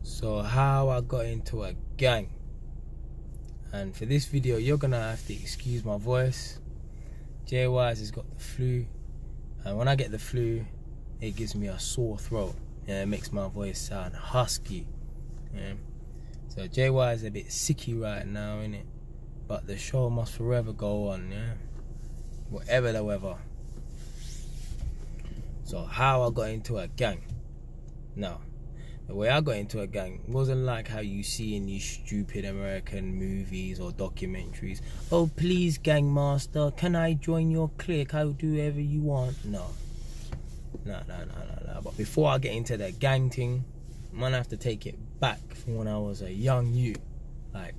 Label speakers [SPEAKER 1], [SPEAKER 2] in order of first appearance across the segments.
[SPEAKER 1] So how I got into a gang. And for this video you're gonna have to excuse my voice. JY's has got the flu, and when I get the flu it gives me a sore throat. Yeah, it makes my voice sound husky. Yeah. So JY's a bit sicky right now, innit? But the show must forever go on, yeah? Whatever the weather. So how I got into a gang. Now, the way I got into a gang wasn't like how you see in these stupid American movies or documentaries. Oh, please, gang master, can I join your clique? I'll do whatever you want. No. But before I get into the gang thing, man, I have to take it back from when I was a young youth. Like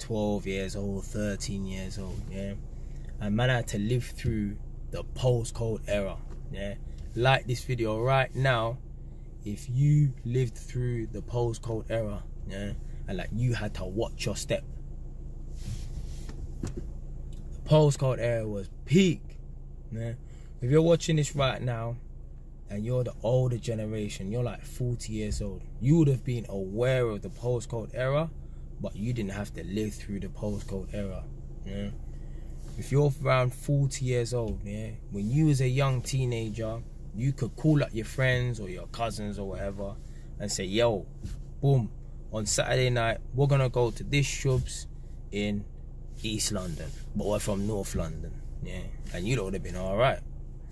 [SPEAKER 1] 12 years old, 13 years old, yeah? And man, I had to live through the postcode era, yeah? Like this video right now, if you lived through the postcode era, yeah, and like you had to watch your step. The postcode era was peak, yeah? If you're watching this right now and you're the older generation, you're like 40 years old, you would have been aware of the postcode era, but you didn't have to live through the postcode era, yeah? If you're around 40 years old, yeah, when you was a young teenager, you could call up your friends or your cousins or whatever and say, yo, boom, on Saturday night, we're gonna go to this shubs in East London, but we're from North London, yeah? And you would have been all right,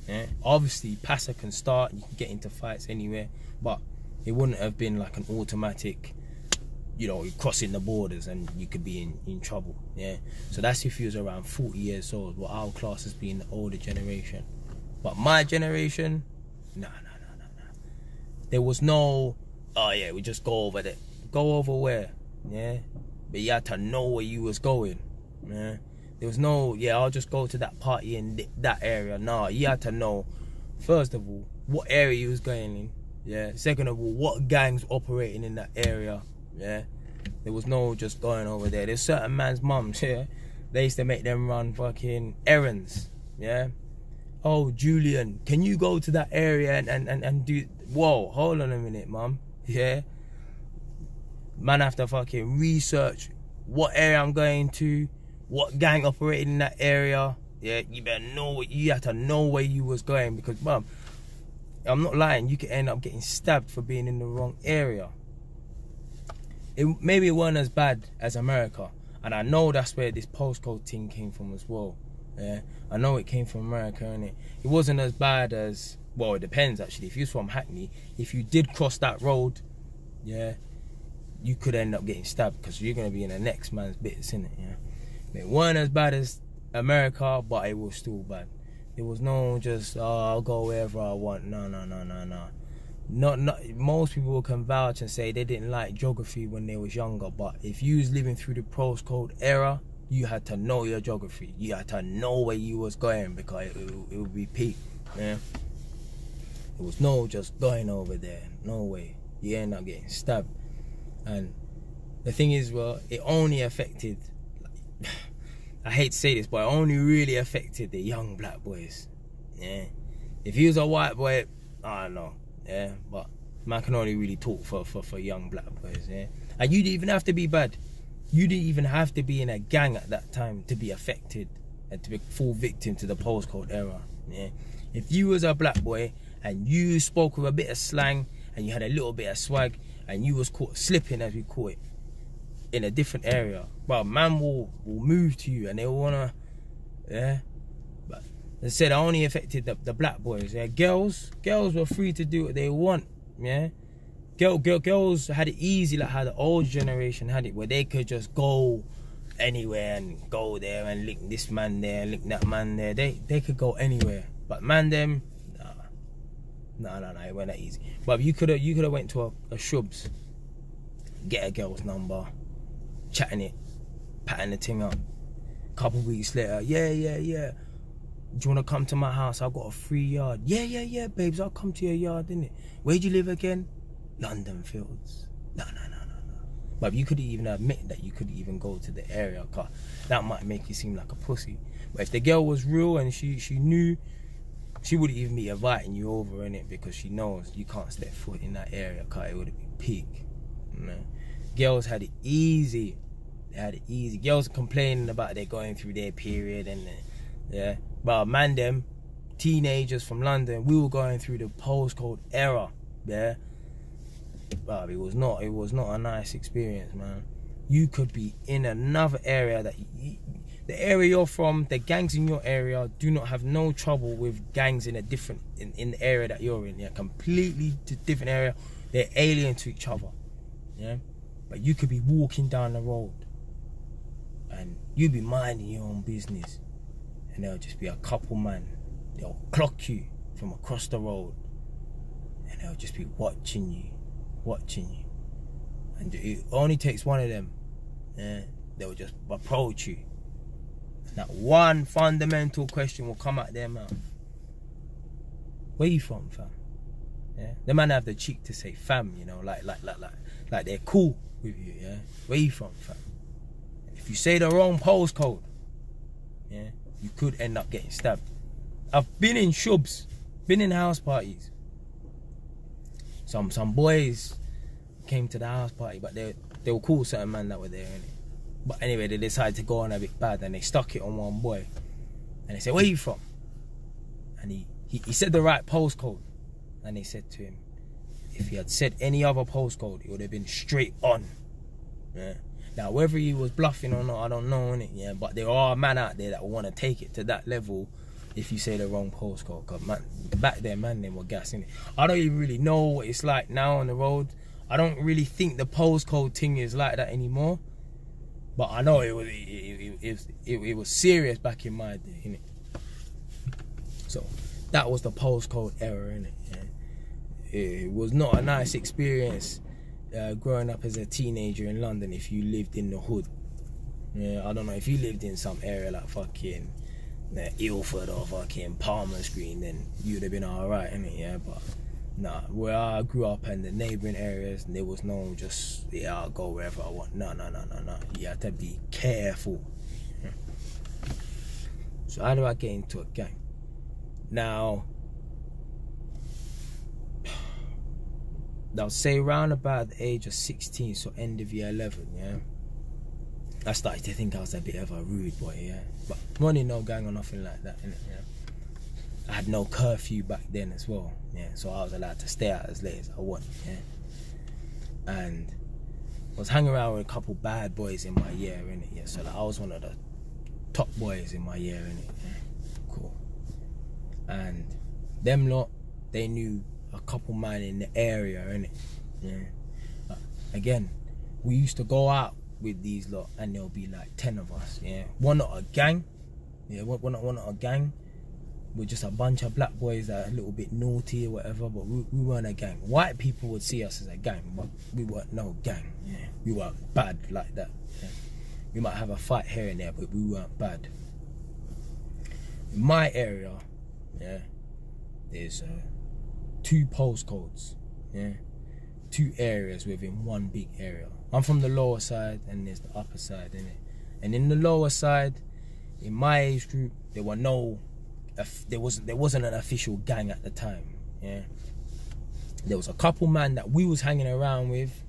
[SPEAKER 1] yeah? Obviously, passer can start, you can get into fights anywhere, but it wouldn't have been like an automatic, you know, crossing the borders and you could be in trouble, yeah? So that's if you was around 40 years old, what our class as being the older generation. But my generation, nah. There was no, oh yeah, we just go over there. Go over where, yeah? But you had to know where you was going, yeah? There was no, yeah, I'll just go to that party in that area. Nah, you had to know, first of all, what area you was going in, yeah? Second of all, what gangs operating in that area, yeah? There was no just going over there. There's certain man's mums, yeah? They used to make them run fucking errands, yeah? Oh, Julian, can you go to that area and do... Whoa, hold on a minute, mum. Yeah? Man, have to fucking research what area I'm going to, what gang operated in that area. Yeah, you better know, you have to know where you was going, because, mum, I'm not lying, you could end up getting stabbed for being in the wrong area. Maybe it weren't as bad as America, and I know that's where this postcode thing came from as well. Yeah, I know it came from America, innit? It wasn't as bad as, well, it depends actually. If you was from Hackney, if you did cross that road, yeah, you could end up getting stabbed because you're gonna be in the next man's bits, innit? Yeah, it weren't as bad as America, but it was still bad. There was no just, oh, I'll go wherever I want. No. Not most people can vouch and say they didn't like geography when they was younger, but if you was living through the postcode era, you had to know your geography. You had to know where you was going, because it would be peak, yeah? There was no just going over there. No way. You end up getting stabbed. And the thing is, well, it only affected, like, I hate to say this, but it only really affected the young black boys, yeah? If he was a white boy, I don't know, yeah? But man can only really talk for young black boys, yeah? And you didn't even have to be bad. You didn't even have to be in a gang at that time to be affected and to be full victim to the postcode era, yeah? If you was a black boy and you spoke with a bit of slang and you had a little bit of swag and you was caught slipping, as we call it, in a different area, well, man will move to you and they will wanna, yeah? But as I said, I only affected the black boys, yeah? Girls were free to do what they want, yeah? Girls had it easy, like how the old generation had it, where they could just go anywhere and go there and link this man there, link that man there. They could go anywhere. But man, them, nah, it wasn't that easy. But you could have went to a shubs, get a girl's number, chatting it, patting the thing up. Couple weeks later, yeah. Do you want to come to my house? I've got a free yard. Yeah, babes, I'll come to your yard, innit? Where'd you live again? London Fields. No. But you could even admit that you could even go to the area, cause that might make you seem like a pussy. But if the girl was real and she knew, she wouldn't even be inviting you over, innit? Because she knows you can't step foot in that area, cause it would have been peak. You know? Girls had it easy. They had it easy. Girls complaining about they're going through their period and yeah. But man, them teenagers from London, we were going through the postcode era. Yeah. But it was not a nice experience, man. You could be in another area that the area you're from, the gangs in your area do not have no trouble with gangs in a different in the area that you're in. Yeah, completely different area. They're alien to each other. Yeah, but you could be walking down the road and you be minding your own business, and there'll just be a couple man. They'll clock you from across the road, and they'll just be watching you. And it only takes one of them, they'll just approach you, and that one fundamental question will come out their mouth. Where you from, fam? Yeah, the man have the cheek to say fam, you know, like they're cool with you. Yeah, where you from, fam? If you say the wrong postcode, yeah, you could end up getting stabbed. I've been in shubs, been in house parties. Some boys came to the house party, but they were cool, certain men that were there, innit? But anyway, they decided to go on a bit bad, and they stuck it on one boy. And they said, where you from? And he said the right postcode. And they said to him, if he had said any other postcode, it would have been straight on. Yeah. Now, whether he was bluffing or not, I don't know, innit? Yeah, but there are men out there that will want to take it to that level if you say the wrong postcode. Cause man, back then, man, they were gassing it. I don't even really know what it's like now on the road. I don't really think the postcode thing is like that anymore. But I know it was serious back in my day, innit? So that was the postcode era, innit? Yeah. It was not a nice experience growing up as a teenager in London if you lived in the hood. Yeah, I don't know, if you lived in some area like fucking Ilford or fucking Palmer's Green, then you'd have been alright, innit? Yeah, but nah, where I grew up in the neighbouring areas, there was no just, yeah, I'll go wherever I want. No. You have to be careful. Yeah. So how do I get into a gang? Now, I'll say around about the age of 16, so end of year 11, yeah, I started to think I was a bit of a rude boy, yeah. But running no gang or nothing like that, innit, yeah. I had no curfew back then as well, yeah. So I was allowed to stay out as late as I want, yeah. And I was hanging around with a couple bad boys in my year, innit, yeah. So like, I was one of the top boys in my year, innit, yeah. Cool. And them lot, they knew a couple man in the area, innit, yeah. Again, we used to go out with these lot and there'll be like 10 of us, yeah. We're not a gang, yeah, we're not a gang. We're just a bunch of black boys that are a little bit naughty or whatever, but we weren't a gang. White people would see us as a gang, but we weren't no gang, yeah. We weren't bad like that, yeah. We might have a fight here and there, but we weren't bad. In my area, yeah, there's 2 postcodes, yeah, 2 areas within one big area. I'm from the lower side and there's the upper side, innit? And in the lower side, in my age group, there wasn't an official gang at the time, yeah. There was a couple man that we was hanging around with,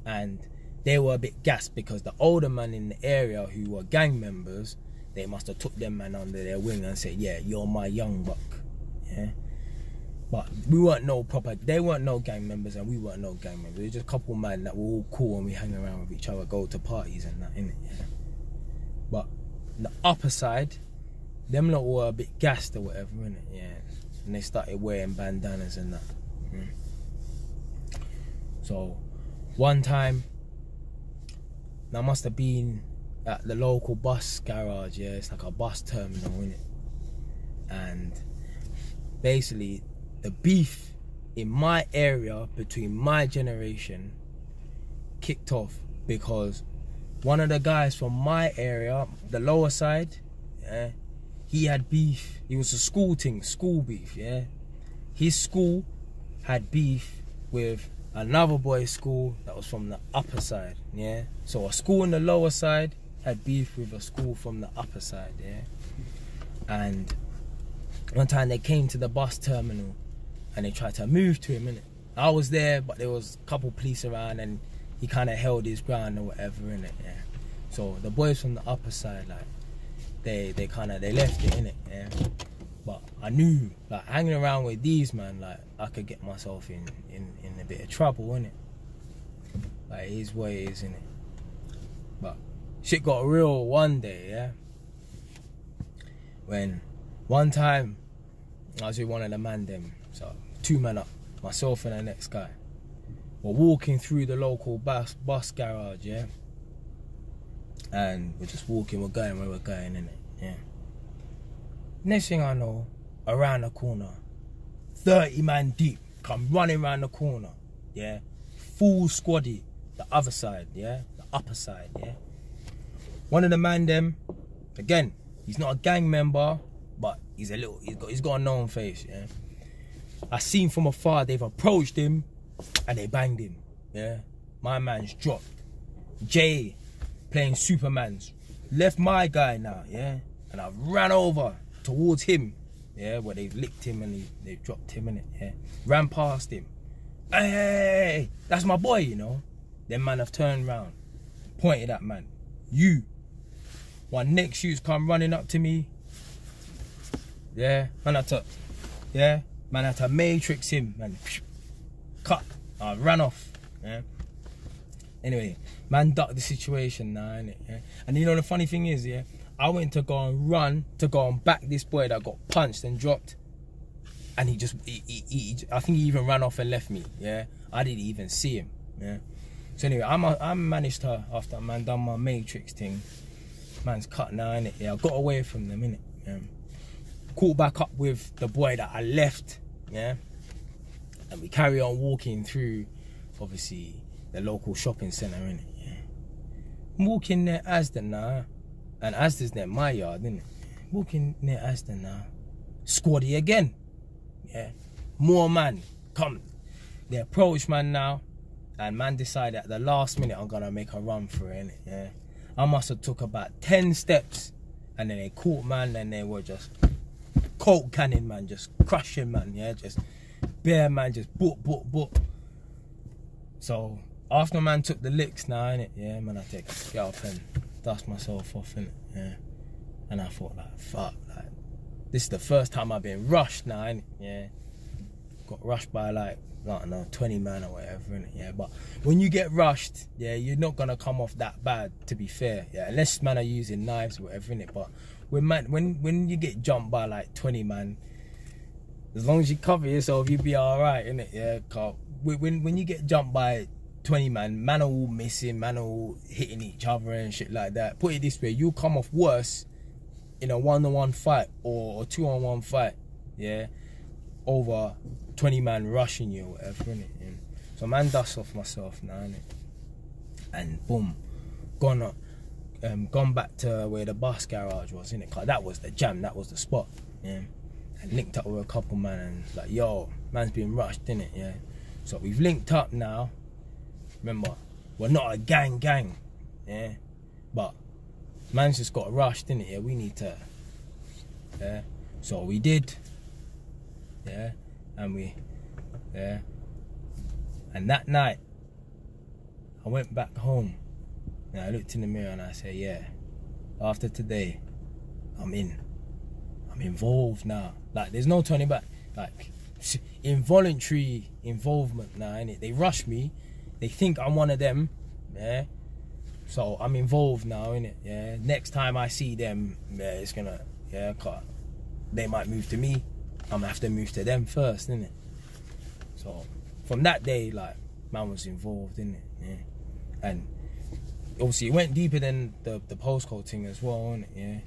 [SPEAKER 1] and they were a bit gassed because the older man in the area who were gang members, they must have took them man under their wing and said, yeah, you're my young buck, yeah. But we weren't no proper, they weren't no gang members and we weren't no gang members. It was just a couple man that were all cool and we hang around with each other, go to parties and that, innit, yeah. But the upper side, them lot were a bit gassed or whatever, innit, yeah. And they started wearing bandanas and that. So, one time, I must have been at the local bus garage, yeah. It's like a bus terminal, innit. And basically, the beef in my area between my generation kicked off because one of the guys from my area, the lower side, yeah, he had beef. It was a school thing, school beef, yeah. His school had beef with another boy's school that was from the upper side, yeah. So a school in the lower side had beef with a school from the upper side, yeah. And one time they came to the bus terminal and they tried to move to him, innit. I was there, but there was a couple police around and he kind of held his ground or whatever, innit, yeah. So the boys from the upper side, like, they left it, innit, yeah. But I knew, like, hanging around with these, man, like, I could get myself in a bit of trouble, innit. Like, it is what it is, innit. But shit got real one day, yeah. When one time I was with one of the man them, so 2 men up, myself and the next guy. We're walking through the local bus garage, yeah. And we're just walking, we're going where we're going, innit, yeah. Next thing I know, around the corner, 30 man deep, come running around the corner, yeah. Full squaddy, the other side, yeah, the upper side, yeah. One of the man them, again, he's not a gang member, but he's got a known face, yeah. I seen from afar they've approached him and they banged him, yeah. My man's dropped. Jay playing Superman's left my guy now, yeah. And I ran over towards him, yeah, where they've licked him and they've dropped him in it, yeah. Ran past him. Hey, that's my boy, you know. Then man have turned round, pointed at man. You. One next shoes come running up to me. Yeah, man had to matrix him, man. Cut. I ran off. Yeah. Anyway, man ducked the situation now, innit? Yeah. And you know the funny thing is, yeah, I went to go and back this boy that got punched and dropped. And I think he even ran off and left me, yeah. I didn't even see him, yeah. So anyway, I managed her after man done my matrix thing. Man's cut now, innit? Yeah, I got away from them, innit? Yeah. Caught back up with the boy that I left, yeah. And we carry on walking through, obviously, the local shopping centre, innit? Yeah. I'm walking near Asda now, and Asda's near my yard, innit? Walking near Asda now. Squaddy again, yeah. More man, come. They approach man now, and man decided at the last minute I'm gonna make a run for it, innit? Yeah. I must have took about 10 steps, and then they caught man, and they were just coke cannon, man, just crushing, man, yeah, just bare, man, just boop. So after man took the licks now, innit, yeah, man, I take a get up and dust myself off, innit, yeah. And I thought, like, fuck, like, this is the first time I've been rushed now, innit, yeah. Got rushed by, like, I don't know, 20 man or whatever, innit, yeah. But when you get rushed, yeah, you're not gonna come off that bad, to be fair, yeah, unless man are using knives or whatever, innit. But when you get jumped by like 20 man, as long as you cover yourself, you'll be alright, innit, yeah. Cause when you get jumped by 20 man are all missing, man are all hitting each other and shit like that. Put it this way, you'll come off worse in a 1-on-1 fight or a 2-on-1 fight, yeah, over 20 man rushing you or whatever, innit, yeah. So man dust off myself now, innit, and boom, gone back to where the bus garage was, innit, cause that was the jam, that was the spot, yeah. And linked up with a couple man and like, yo, man's been rushed, innit, yeah. So we've linked up now. Remember, we're not a gang, yeah, but man's just got rushed, innit, yeah. We need to, yeah. So we did, yeah, and and that night I went back home and I looked in the mirror and I said, yeah, after today I'm involved now. Like, there's no turning back. Like, involuntary involvement now, innit. They rush me, they think I'm one of them, yeah, so I'm involved now, innit, yeah. Next time I see them, yeah, it's gonna, yeah, they might move to me, I'm gonna have to move to them first, innit. So from that day, like, man was involved, innit, yeah. And obviously it went deeper than the postcode thing as well, innit, yeah.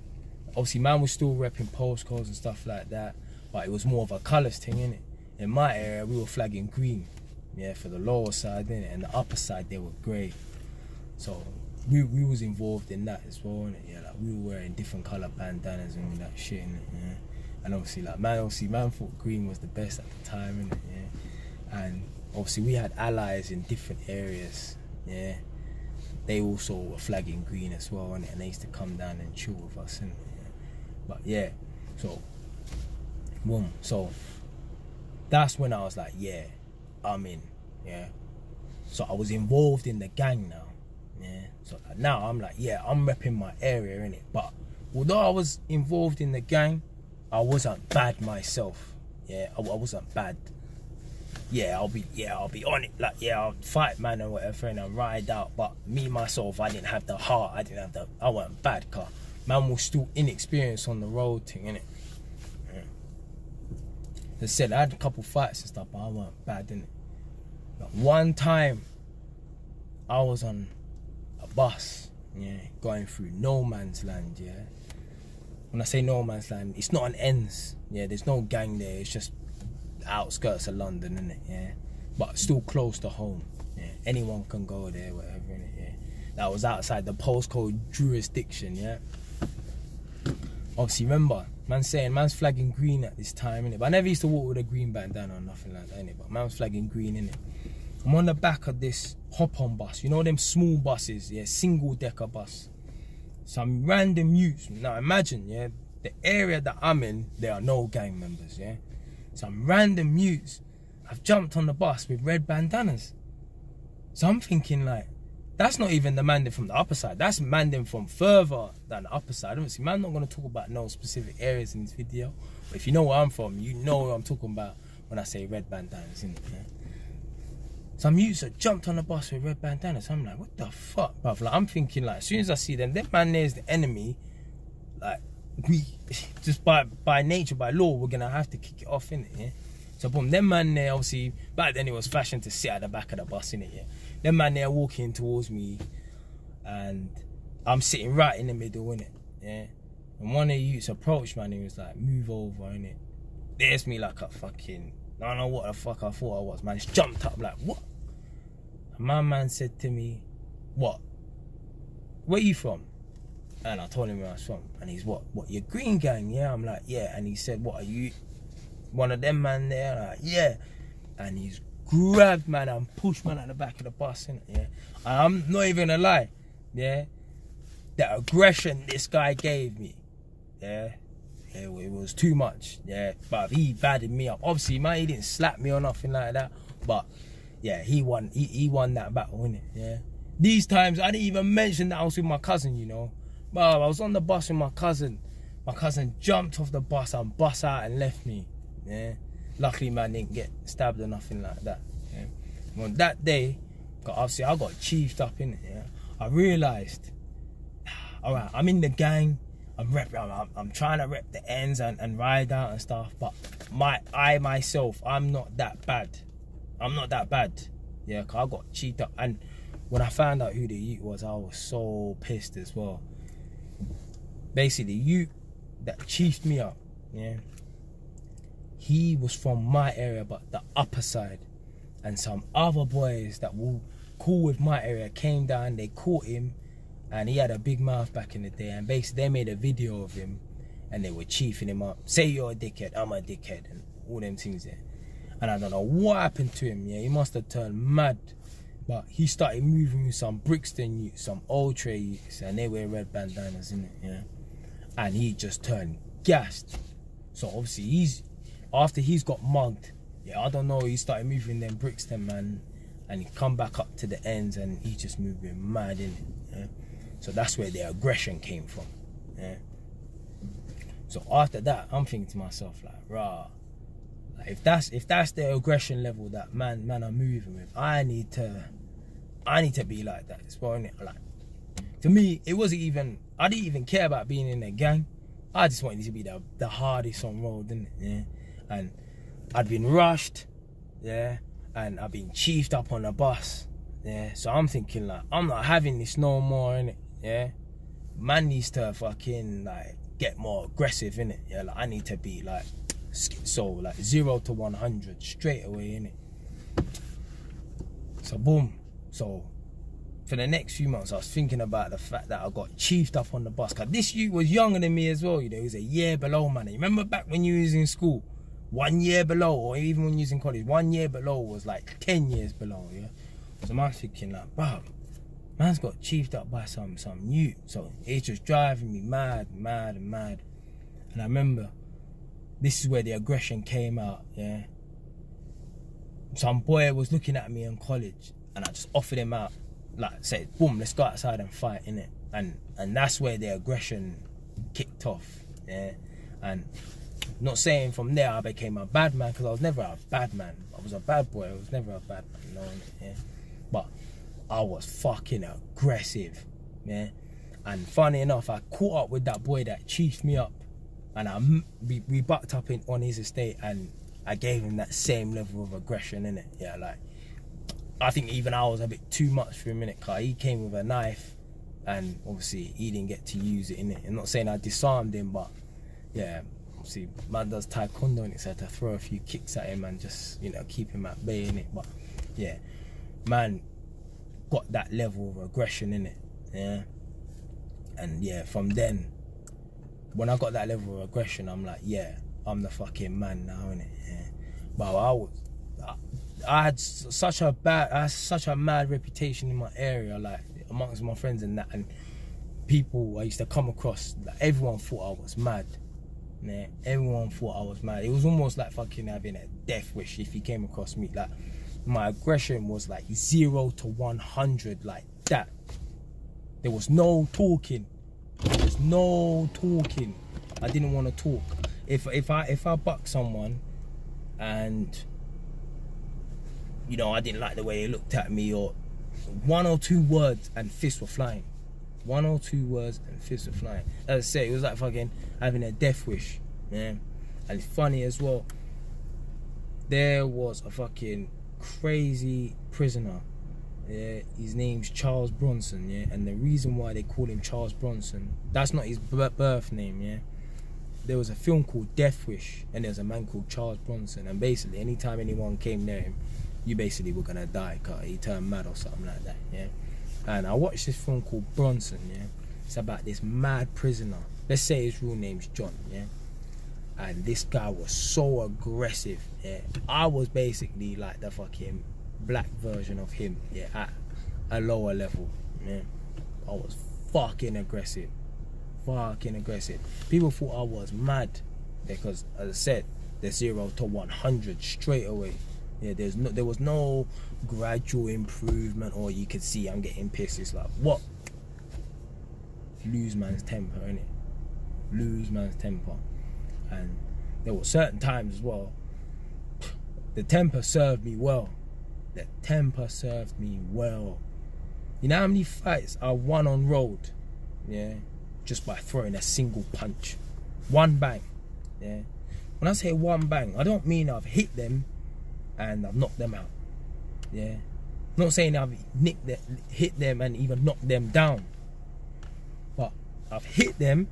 [SPEAKER 1] Obviously man was still repping postcodes and stuff like that, but it was more of a colours thing, innit. In my area we were flagging green, yeah, for the lower side, innit, and the upper side they were grey. So we was involved in that as well, innit, yeah. Like, we were wearing different colour bandanas and all that shit, innit, yeah. And obviously, like, man thought green was the best at the time, innit, yeah. And obviously we had allies in different areas, yeah. They also were flagging green as well, innit, and they used to come down and chill with us, innit, yeah. But yeah, so boom. So that's when I was like, yeah, I'm in, yeah. So I was involved in the gang now. Yeah. So now I'm like, yeah, I'm repping my area, innit? But although I was involved in the gang, I wasn't bad myself. Yeah, I wasn't bad. Yeah, I'll be on it. Like, yeah, I'll fight man or whatever and I'll ride out. But me myself, I didn't have the heart. I wasn't bad, car. Man was still inexperienced on the road thing, innit? Yeah. As I said, I had a couple fights and stuff, but I wasn't bad, innit? Like, one time, I was on a bus, yeah, going through no man's land, yeah. When I say no man's land, it's not on ends, yeah. There's no gang there. It's just outskirts of London, innit? Yeah, but still close to home. Yeah, anyone can go there, whatever, innit? Yeah, that was outside the postcode jurisdiction. Yeah, obviously, remember, man's flagging green at this time, innit? But I never used to walk with a green bandana or nothing like that, innit? But man's flagging green, innit? I'm on the back of this hop-on bus, you know them small buses, yeah, single-decker bus. Some random youths. Now imagine, yeah, the area that I'm in, there are no gang members, yeah. Some random youths have jumped on the bus with red bandanas. So I'm thinking, like, that's not even the man from the upper side. That's man from further than the upper side. Obviously, man, I'm not going to talk about no specific areas in this video. But if you know where I'm from, you know what I'm talking about when I say red bandanas, innit? Yeah? Some youths have jumped on the bus with red bandanas. I'm like, what the fuck, bruv? Like, I'm thinking, like, as soon as I see them, that man there's the enemy. Like, we just by nature, by law, we're gonna have to kick it off, innit? Yeah. So boom, them man there, obviously back then it was fashion to sit at the back of the bus, innit? Yeah. Them man there walking towards me, and I'm sitting right in the middle, innit? Yeah. And one of the youths approached, man. He was like, "Move over," innit? There's me like a fucking, I don't know what the fuck I thought I was, man. Just jumped up like, what? And my man said to me, "What? Where you from?" And I told him where I was from. And he's, what, your green gang? Yeah. I'm like, yeah. And he said, what, are you one of them man there? I'm like, yeah. And he's grabbed man and pushed man at the back of the bus, innit? Yeah. And I'm not even gonna lie, yeah. The aggression this guy gave me, yeah, it was too much, yeah. But he badded me up. Obviously, man, he didn't slap me or nothing like that. But yeah, he won that battle, innit? Yeah. These times I didn't even mention that I was with my cousin, you know. But I was on the bus with my cousin. My cousin jumped off the bus and bust out and left me. Yeah. Luckily, man, didn't get stabbed or nothing like that. Yeah. Well, that day, obviously, I got chiefed up in it. Yeah. I realised, all right, I'm in the gang. I'm trying to rep the ends and ride out and stuff. But myself, I'm not that bad. I'm not that bad. Yeah, because I got chiefed up. And when I found out who the youth was, I was so pissed as well. Basically, you that chiefed me up, yeah, he was from my area, but the upper side. And some other boys that were cool with my area came down, they caught him, and he had a big mouth back in the day. And basically, they made a video of him, and they were chiefing him up. Say you're a dickhead, I'm a dickhead, and all them things there. And I don't know what happened to him, yeah, he must have turned mad. But he started moving with some Brixton youths, some Old Tray youths, and they wear red bandanas, innit, yeah. And he just turned gassed. So obviously after he's got mugged, yeah, I don't know, he started moving them Brixton, man, and he come back up to the ends and he just moving mad, innit, yeah. So that's where the aggression came from, yeah. So after that, I'm thinking to myself, like, rah, like, if that's the aggression level that man are moving with, I need to be like that as well, innit? Like, to me, it wasn't even, I didn't even care about being in a gang. I just wanted to be the hardest on road, innit? Yeah. And I'd been rushed, yeah, and I've been chiefed up on a bus, yeah. So I'm thinking, like, I'm not having this no more, innit? Yeah. Man needs to fucking, like, get more aggressive, innit? Yeah. Like, I need to be like, so like 0 to 100 straight away, innit? So boom. So for the next few months, I was thinking about the fact that I got chiefed up on the bus. Cause this youth was younger than me as well, you know. He was a year below, man. You remember back when you was in school, 1 year below, or even when you was in college, 1 year below was like 10 years below, yeah. So I'm thinking, like, bro, man's got chiefed up by some youth. So it's just driving me mad. And I remember, this is where the aggression came out, yeah. Some boy was looking at me in college, and I just offered him out, like said, boom, let's go outside and fight, innit? And that's where the aggression kicked off, yeah. And not saying from there I became a bad man, because I was never a bad man. I was a bad boy, I was never a bad man, you know, yeah. But I was fucking aggressive, yeah. And funny enough, I caught up with that boy that chiefed me up, and we bucked up on his estate, and I gave him that same level of aggression, innit? Yeah, like, I think even I was a bit too much for a minute, because he came with a knife, and obviously he didn't get to use it, innit? I'm not saying I disarmed him, but yeah, obviously man does taekwondo, and it's had to throw a few kicks at him and just, you know, keep him at bay, innit? But yeah, man got that level of aggression, innit? Yeah. And yeah, from then, when I got that level of aggression, I'm like, yeah, I'm the fucking man now, innit? Yeah. But I had such a mad reputation in my area, like amongst my friends and that, and people I used to come across, like, everyone thought I was mad. Yeah, everyone thought I was mad. It was almost like fucking having a death wish if you came across me. Like, my aggression was like 0 to 100, like that. There was no talking. There was no talking. I didn't want to talk. If I bucked someone and, you know, I didn't like the way he looked at me, or 1 or 2 words and fists were flying. 1 or 2 words and fists were flying. As I say, it was like fucking having a death wish, man. And it's funny as well, there was a fucking crazy prisoner, yeah, his name's Charles Bronson, yeah, and the reason why they call him Charles Bronson, that's not his birth name, yeah. There was a film called Death Wish, and there's a man called Charles Bronson, and basically anytime anyone came near him, you basically were gonna die, cause he turned mad or something like that, yeah. And I watched this film called Bronson, yeah. It's about this mad prisoner. Let's say his real name's John, yeah. And this guy was so aggressive, yeah. I was basically like the fucking black version of him, yeah, at a lower level, yeah. I was fucking aggressive. Fucking aggressive. People thought I was mad, because, as I said, the 0 to 100 straight away. Yeah, there was no gradual improvement, or you could see I'm getting pissed. It's like, what? Lose man's temper, innit? Lose man's temper. And there were certain times as well, the temper served me well. The temper served me well. You know how many fights I won on road? Yeah, just by throwing a single punch. One bang, yeah. When I say one bang, I don't mean I've hit them and I've knocked them out, yeah. I'm not saying I've hit them and even knocked them down, but I've hit them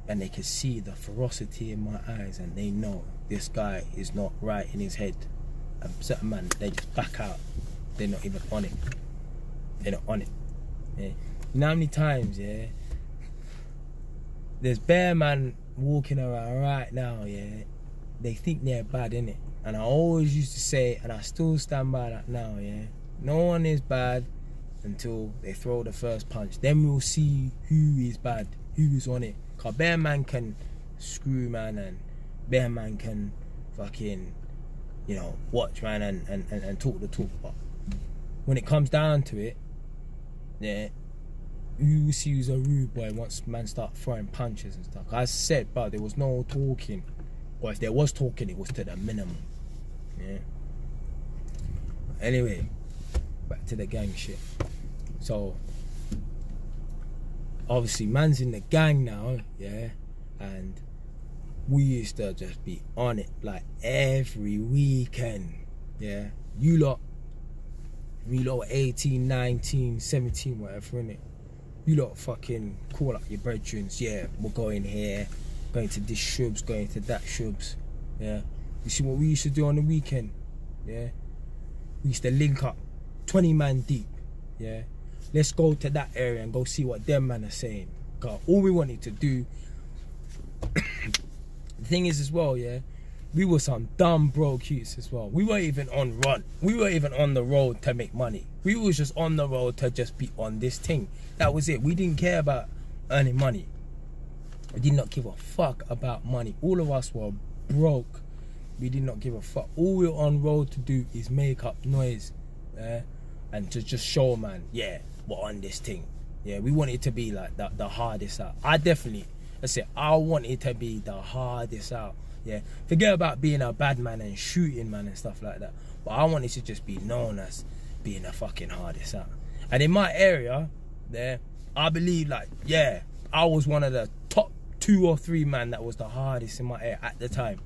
[SPEAKER 1] and they can see the ferocity in my eyes, and they know this guy is not right in his head. And certain man, they just back out. They're not even on it. They're not on it. Yeah. You know how many times, yeah, there's bare man walking around right now, yeah, they think they're bad, innit? And I always used to say, and I still stand by that now, yeah, no one is bad until they throw the first punch. Then we'll see who is bad, who is on it. Cause bare man can screw, man, and bare man can fucking, you know, watch, man, and talk the talk. But when it comes down to it, yeah, you will see who's a rude boy once man start throwing punches and stuff. As I said, but there was no talking, or if there was talking, it was to the minimum. Yeah. Anyway, back to the gang shit. So obviously man's in the gang now, yeah, and we used to just be on it like every weekend, yeah. We lot were 18, 19, 17, whatever, innit? You lot fucking call up your brethren, yeah, we're going here, going to this shubs, going to that shubs, yeah. You see what we used to do on the weekend, yeah? We used to link up 20 man deep, yeah. Let's go to that area and go see what them man are saying. Cause all we wanted to do, the thing is as well, yeah, we were some dumb broke youths as well. We weren't even on run. We weren't even on the road to make money. We was just on the road to just be on this thing. That was it. We didn't care about earning money. We did not give a fuck about money. All of us were broke. We did not give a fuck. All we were on road to do is make up noise. and to just show man, yeah, we're on this thing. Yeah, we want it to be like the hardest out. I want it to be the hardest out. Yeah, forget about being a bad man and shooting man and stuff like that. But I want it to just be known as being the fucking hardest out. And in my area, there, I believe like, yeah, I was one of the top 2 or 3 man that was the hardest in my area at the time.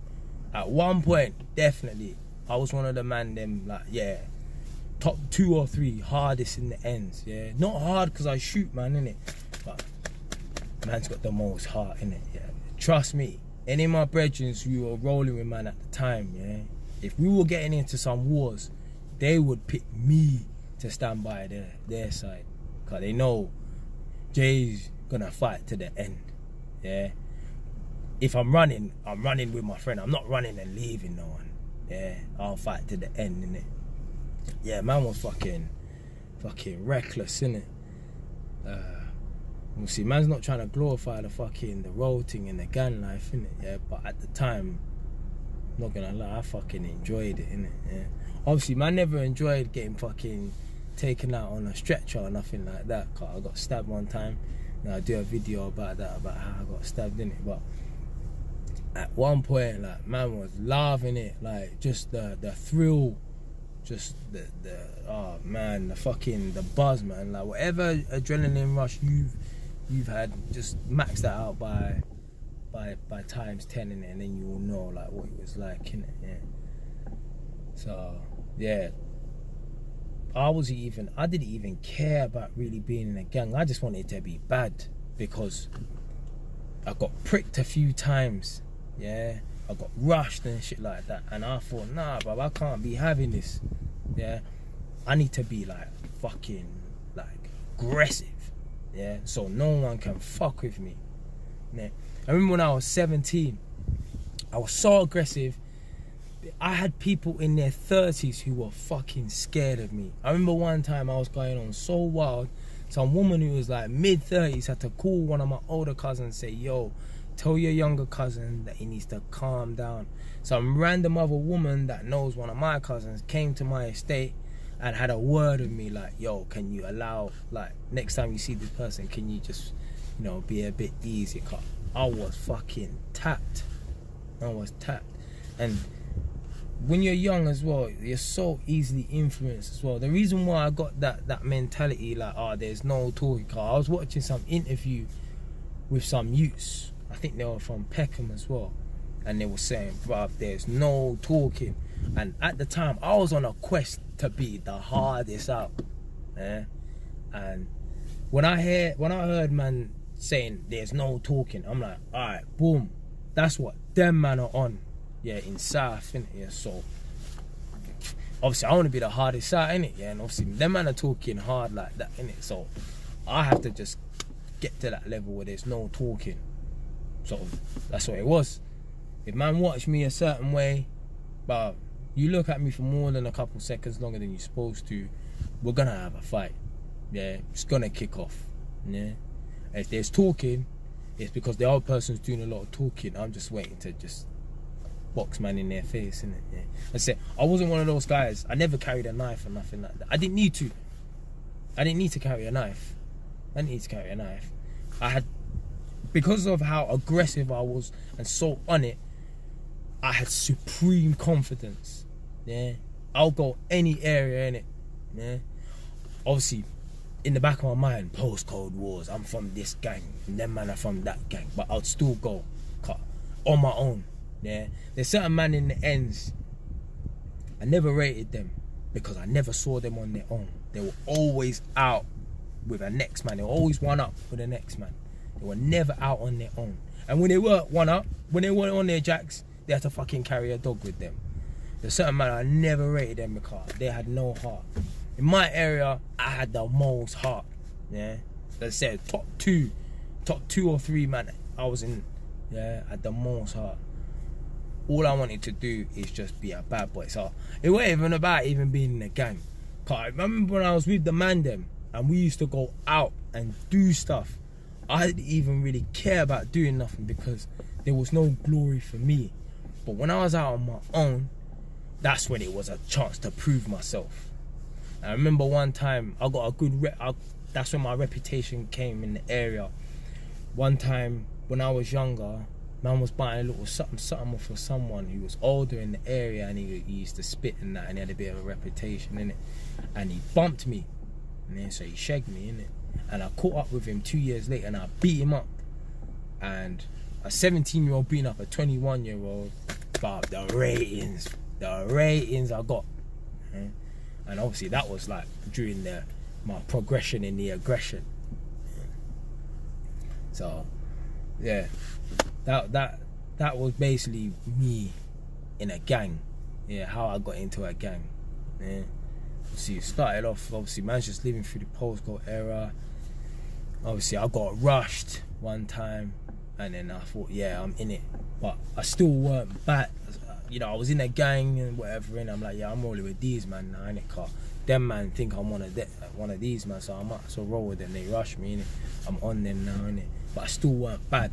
[SPEAKER 1] At one point, definitely, I was one of the man them like, yeah, top 2 or 3 hardest in the ends. Yeah, not hard because I shoot man, innit, but man's got the most heart in it. Yeah, trust me. Any of my brethren who were rolling with man at the time, yeah, if we were getting into some wars, they would pick me to stand by their side, because they know Jay's gonna fight to the end. Yeah, if I'm running with my friend. I'm not running and leaving no one. Yeah, I'll fight to the end, innit. Yeah, man was fucking reckless, innit. You see, man's not trying to glorify the road thing and the gang life, innit, yeah, but at the time, I'm not gonna lie, I fucking enjoyed it, innit, yeah. Obviously, man never enjoyed getting fucking taken out on a stretcher or nothing like that, cause I got stabbed one time, and I do a video about that, about how I got stabbed, innit, but at one point, like, man was loving it, like, just the thrill, just the oh man, the buzz, man, like, whatever adrenaline rush you've had, just max that out by times 10 in it, and then you will know like what it was like, in it. Yeah. So yeah, I didn't even care about really being in a gang. I just wanted it to be bad because I got pricked a few times. Yeah, I got rushed and shit like that, and I thought, nah, bro, I can't be having this. Yeah, I need to be like fucking like aggressive. Yeah, so no one can fuck with me. Yeah. I remember when I was 17, I was so aggressive. I had people in their 30s who were fucking scared of me. I remember one time I was going on so wild, some woman who was like mid-30s had to call one of my older cousins and say, yo, tell your younger cousin that he needs to calm down. Some random other woman that knows one of my cousins came to my estate and had a word with me like, yo, can you allow, like, next time you see this person, can you just, you know, be a bit easy? Cause I was fucking tapped. I was tapped. And when you're young as well, you're so easily influenced as well. The reason why I got that mentality, like, oh, there's no talking, cause I was watching some interview with some youths. I think they were from Peckham as well. And they were saying, bruv, there's no talking. And at the time, I was on a quest to be the hardest out. Yeah? And when I heard man saying there's no talking, I'm like, alright, boom. That's what them man are on. Yeah, in South, innit? Yeah, so obviously I want to be the hardest out, innit? Yeah, and obviously them man are talking hard like that, innit? So I have to just get to that level where there's no talking. So that's what it was. If man watch me a certain way, but you look at me for more than a couple seconds longer than you're supposed to, we're gonna have a fight. Yeah, it's gonna kick off. Yeah, and if there's talking, it's because the other person's doing a lot of talking. I'm just waiting to just box man in their face, innit? Yeah. I said I wasn't one of those guys. I never carried a knife or nothing like that. I didn't need to. I didn't need to carry a knife. I didn't need to carry a knife. I had, because of how aggressive I was and so on it, I had supreme confidence. Yeah, I'll go any area in it. Yeah, obviously, in the back of my mind, postcode wars. I'm from this gang, and them man are from that gang. But I'd still go on my own. Yeah, there's certain man in the ends. I never rated them because I never saw them on their own. They were always out with a next man. They were always one up with the next man. They were never out on their own. And when they were one up, when they were on their jacks, they had to fucking carry a dog with them. There's certain man I never rated them because they had no heart. In my area, I had the most heart. Yeah, as I said, top two or three man I was in. Yeah, had the most heart. All I wanted to do is just be a bad boy. So it wasn't even about even being in a gang. Cause I remember when I was with the man them and we used to go out and do stuff, I didn't even really care about doing nothing because there was no glory for me. But when I was out on my own, that's when it was a chance to prove myself. I remember one time I got a good that's when my reputation came in the area. One time when I was younger, man was buying a little something for someone who was older in the area, and he used to spit and that, and he had a bit of a reputation in it. And he bumped me, and then so he shagged me in it. And I caught up with him 2 years later, and I beat him up. And a 17-year-old beating up a 21-year-old, but the ratings I got. Yeah? And obviously that was like during my progression in the aggression. So yeah, that was basically me in a gang. Yeah, how I got into a gang. Yeah. See, it started off, obviously, man's just living through the postcode era. Obviously, I got rushed one time, and then I thought, yeah, I'm in it. But I still weren't bad. You know, I was in a gang and whatever, and I'm like, yeah, I'm rolling with these man now, innit? Cause them man think I'm one of these man, so I might as well roll with them. They rush me, innit? I'm on them now, innit? But I still weren't bad.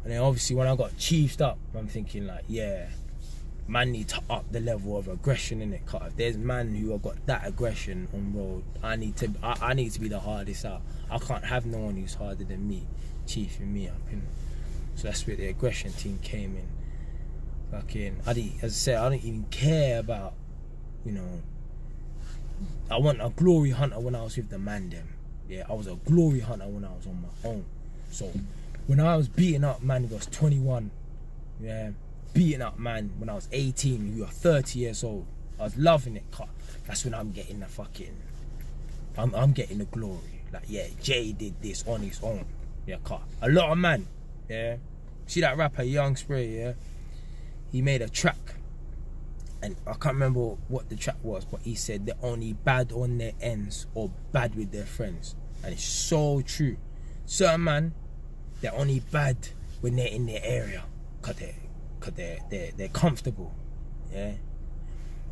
[SPEAKER 1] And then obviously when I got chiefed up, I'm thinking like, yeah, man need to up the level of aggression in it. Cause if there's man who have got that aggression on road, I need to be the hardest out. I can't have no one who's harder than me, chiefing me up, innit? So that's where the aggression team came in. Fucking, as I said, I didn't even care about, you know, I wasn't a glory hunter when I was with the man them. Yeah, I was a glory hunter when I was on my own. So when I was beating up man who was 21, yeah, beating up man when I was 18, you were 30 years old, I was loving it. That's when I'm getting the fucking, I'm getting the glory. Like, yeah, Jay did this on his own. Yeah, a lot of man, yeah. See that rapper Young Spray, yeah? He made a track, and I can't remember what the track was, but he said they're only bad on their ends or bad with their friends. And it's so true. Certain man, they're only bad when they're in their area, cause they're comfortable, yeah.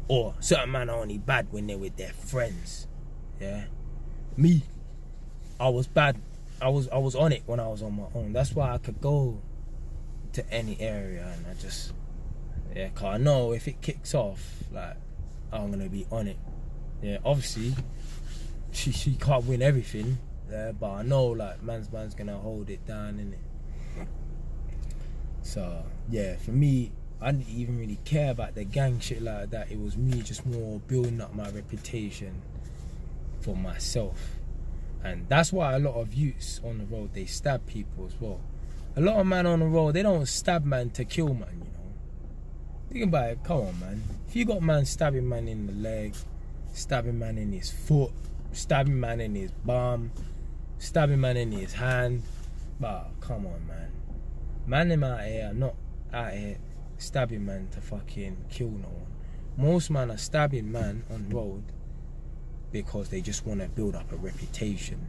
[SPEAKER 1] Or certain man are only bad when they're with their friends, yeah. Me, I was bad. I was on it when I was on my own. That's why I could go to any area, and I just, yeah, cause I know if it kicks off, like, I'm gonna be on it. Yeah, obviously, she can't win everything, yeah, but I know like man's gonna hold it down, innit? So yeah, for me, I didn't even really care about the gang shit like that. It was me just more building up my reputation for myself. And that's why a lot of youths on the road, they stab people as well. A lot of man on the road, they don't stab man to kill man, you know. Think about it, come on man. If you got man stabbing man in the leg, stabbing man in his foot, stabbing man in his bum, stabbing man in his hand, but come on man. Man them out here are not out here stabbing man to fucking kill no one. Most man are stabbing man on road because they just want to build up a reputation.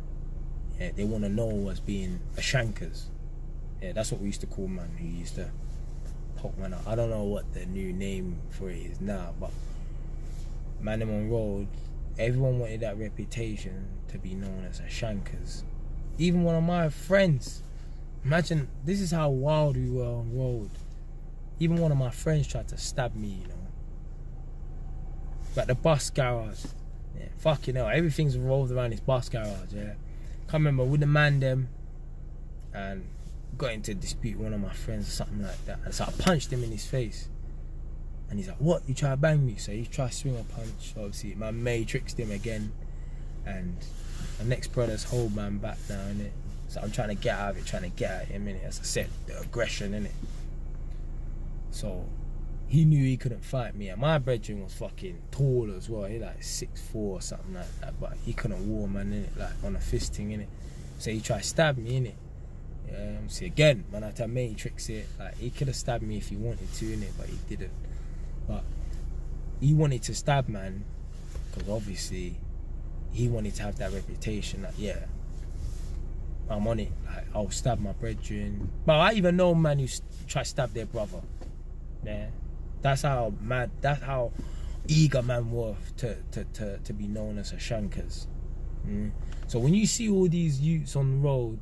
[SPEAKER 1] Yeah, they want to know as being a shankers. Yeah, that's what we used to call man who used to poke man out. I don't know what the new name for it is now, but man them on road, everyone wanted that reputation to be known as a shankers. Even one of my friends, imagine, this is how wild we were on road. Even one of my friends tried to stab me, you know. But the bus garage, yeah, fucking hell, everything's revolved around this bus garage, yeah. Can't remember with the man them, and got into a dispute with one of my friends or something like that. And so I punched him in his face. And he's like, what? You try to bang me? So he tried to swing a punch. Obviously, my mate tricked him again. And the next brother's hold man back now, innit? So I'm trying to get out of it, trying to get at him, innit? As I said, the aggression, innit? So he knew he couldn't fight me. And my brethren was fucking tall as well. He like 6'4" or something like that. But he couldn't war, man, innit? Like on a fisting, innit? So he tried to stab me, innit? See, again, man, I tell me he tricks it. Like, he could have stabbed me if he wanted to, innit? But he didn't. But he wanted to stab man because obviously he wanted to have that reputation that, yeah, I'm on it. Like, I'll stab my brethren. But I even know man who try to stab their brother. Yeah, that's how mad. That's how eager man were to be known as a shankers. So when you see all these youths on the road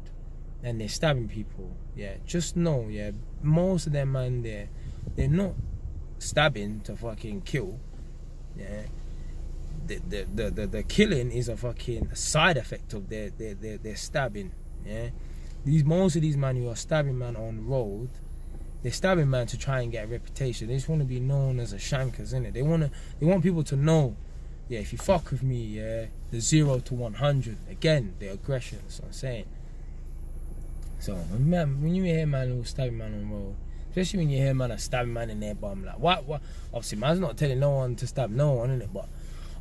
[SPEAKER 1] and they're stabbing people, yeah, just know, yeah, most of them man, they're not stabbing to fucking kill. Yeah, the killing is a fucking side effect of their stabbing. Yeah, most of these man who are stabbing man on road, they're stabbing man to try and get a reputation. They just want to be known as a shankers, innit? They want people to know, yeah, if you fuck with me, yeah, the 0 to 100. Again, the aggression. That's what I'm saying. So when you hear man who's stabbing man on road, especially when you hear man stabbing man in their bum, like what? Obviously, man's not telling no one to stab no one, innit? But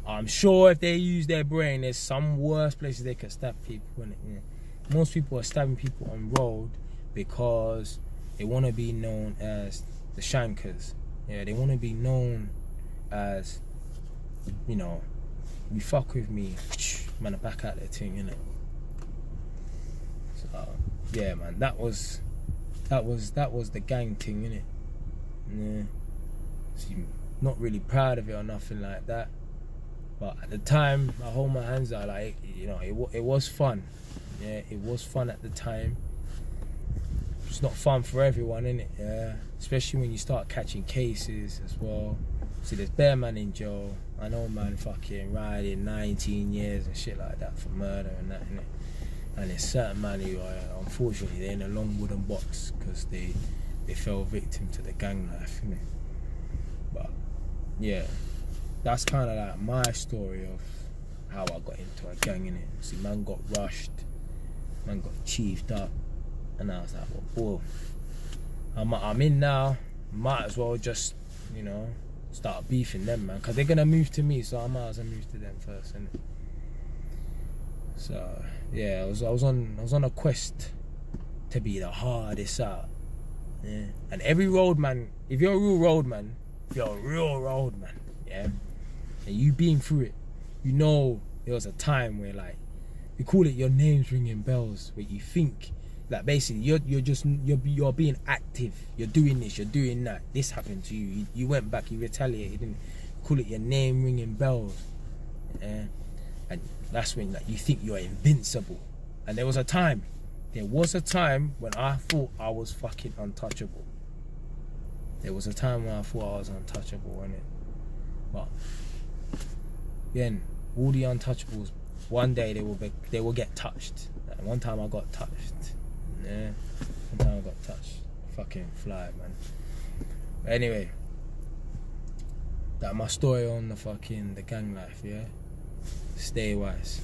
[SPEAKER 1] I'm sure if they use their brain, there's some worse places they can stab people, innit? Yeah. Most people are stabbing people on road because they want to be known as the shankers. Yeah, they want to be known as, you know, you fuck with me, man, I back out their thing, innit? So yeah, man, that was the gang thing, innit? Yeah. So not really proud of it or nothing like that. But at the time, I hold my hands out, like, you know, it was fun. Yeah, it was fun at the time. It's not fun for everyone, innit? Yeah, especially when you start catching cases as well. See, there's bare man in jail. I know man fucking riding 19 years and shit like that for murder and that, innit? And there's certain man who are, unfortunately, they're in a long wooden box because they fell victim to the gang life, innit? But yeah, that's kind of like my story of how I got into a gang, innit? See, man got rushed, man got chiefed up, and I was like, well, I'm in now, might as well just, you know, start beefing them, man, because they're gonna move to me, so I might as well move to them first, innit? So yeah, I was on a quest to be the hardest out. Yeah. And every road man, if you're a real road man, yeah, and you been through it, you know there was a time where, like, we call it your name's ringing bells, where you think that basically you're being active, you're doing this, you're doing that, this happened to you, you went back, you retaliated, and call it your name ringing bells. Yeah. And that's when, like, you think you're invincible. And there was a time when I thought I was fucking untouchable. There was a time when I thought I was untouchable, innit? But again, all the untouchables, one day they will get touched. And one time I got touched. Yeah, one time I got touched. Fucking fly, man. But anyway, that's my story on the gang life, yeah? Stay wise.